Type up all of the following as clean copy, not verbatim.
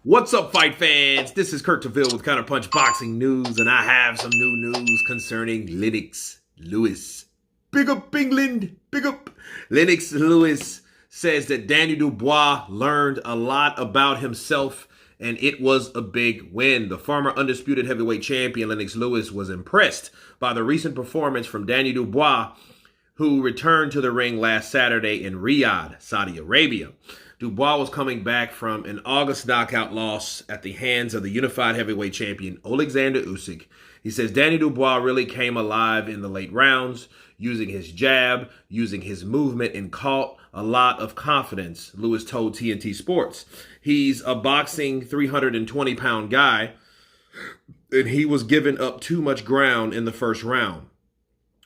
What's up, fight fans? This is Kurt DeVille with Counterpunch Boxing News, and I have some new news concerning Lennox Lewis. Big up, England! Big up! Lennox Lewis says that Daniel Dubois learned a lot about himself, and it was a big win. The former undisputed heavyweight champion, Lennox Lewis, was impressed by the recent performance from Daniel Dubois, who returned to the ring last Saturday in Riyadh, Saudi Arabia. Dubois was coming back from an August knockout loss at the hands of the unified heavyweight champion, Alexander Usyk. He says Daniel Dubois really came alive in the late rounds, using his jab, using his movement, and caught a lot of confidence, Lewis told TNT Sports. He's a boxing 320-pound guy, and he was giving up too much ground in the first round.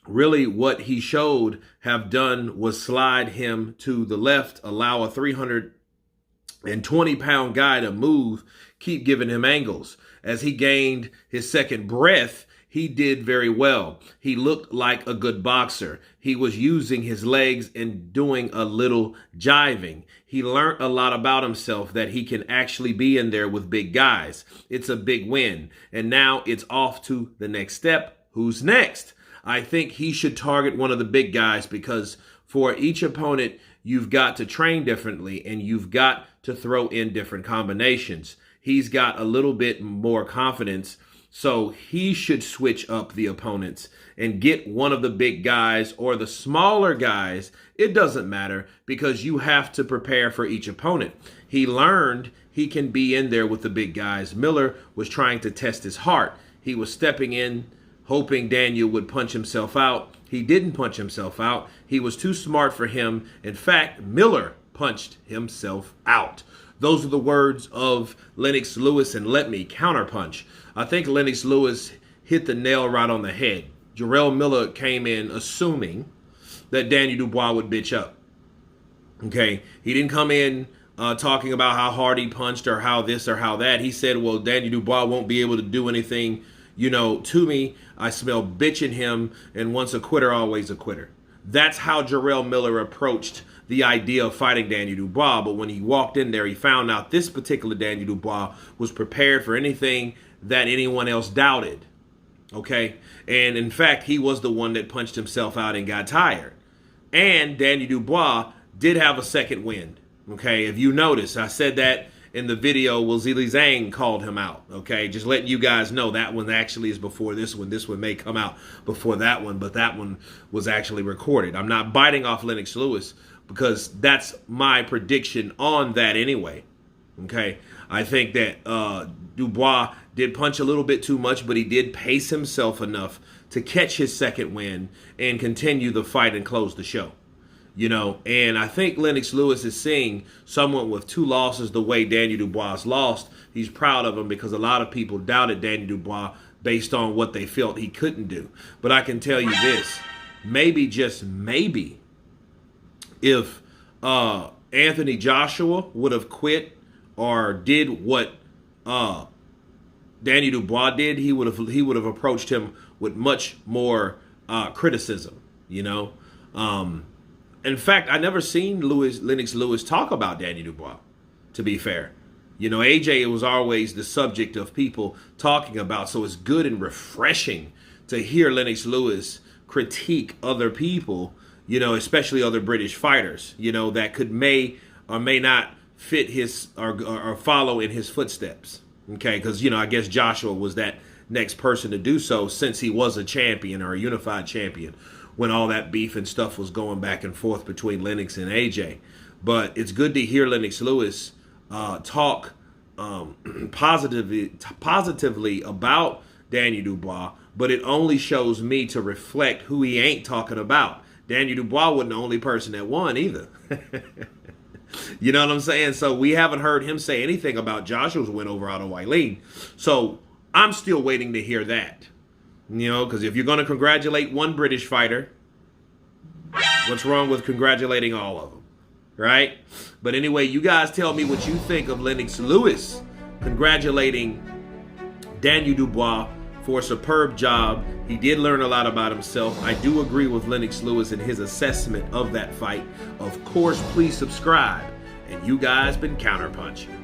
Really, what he showed have done was slide him to the left, allow a 320-pound guy to move, keep giving him angles. As he gained his second breath, he did very well. He looked like a good boxer. He was using his legs and doing a little jiving. He learned a lot about himself, that he can actually be in there with big guys. It's a big win. And now it's off to the next step. Who's next? I think he should target one of the big guys, because for each opponent, you've got to train differently and you've got to throw in different combinations. He's got a little bit more confidence, so he should switch up the opponents and get one of the big guys or the smaller guys. It doesn't matter, because you have to prepare for each opponent. He learned he can be in there with the big guys. Miller was trying to test his heart. He was stepping in, hoping Daniel would punch himself out. He didn't punch himself out. He was too smart for him. In fact, Miller punched himself out. Those are the words of Lennox Lewis, and let me counterpunch. I think Lennox Lewis hit the nail right on the head. Jarrell Miller came in assuming that Daniel Dubois would bitch up. Okay, he didn't come in talking about how hard he punched or how this or how that. He said, well, Daniel Dubois won't be able to do anything, to me. I smell bitch in him, and once a quitter, always a quitter. That's how Jarrell Miller approached the idea of fighting Daniel Dubois. But when he walked in there, he found out this particular Daniel Dubois was prepared for anything that anyone else doubted. Okay? And in fact, he was the one that punched himself out and got tired. And Daniel Dubois did have a second wind. Okay? If you notice, I said that in the video, Zili Zhang called him out. Okay, just letting you guys know that one actually is before this one. This one may come out before that one, but that one was actually recorded. I'm not biting off Lennox Lewis, because that's my prediction on that anyway. Okay, I think that Dubois did punch a little bit too much, but he did pace himself enough to catch his second win and continue the fight and close the show. And I think Lennox Lewis is seeing someone with two losses the way Daniel Dubois lost. He's proud of him, because a lot of people doubted Daniel Dubois based on what they felt he couldn't do. But I can tell you this, maybe, just maybe, if Anthony Joshua would have quit or did what Daniel Dubois did, he would have approached him with much more criticism, In fact, I never seen Lennox Lewis talk about Daniel Dubois, to be fair. AJ was always the subject of people talking about, so it's good and refreshing to hear Lennox Lewis critique other people, especially other British fighters, that may or may not fit his or follow in his footsteps. Okay, because, I guess Joshua was that next person to do so, since he was a champion or a unified champion, when all that beef and stuff was going back and forth between Lennox and AJ. But it's good to hear Lennox Lewis talk positively about Daniel Dubois, but it only shows me to reflect who he ain't talking about. Daniel Dubois wasn't the only person that won either. You know what I'm saying? So we haven't heard him say anything about Joshua's win over Otto Wylien. So I'm still waiting to hear that. Because if you're going to congratulate one British fighter, what's wrong with congratulating all of them, right? But anyway, you guys tell me what you think of Lennox Lewis congratulating Daniel Dubois for a superb job. He did learn a lot about himself. I do agree with Lennox Lewis in his assessment of that fight. Of course, please subscribe. And you guys been counterpunching.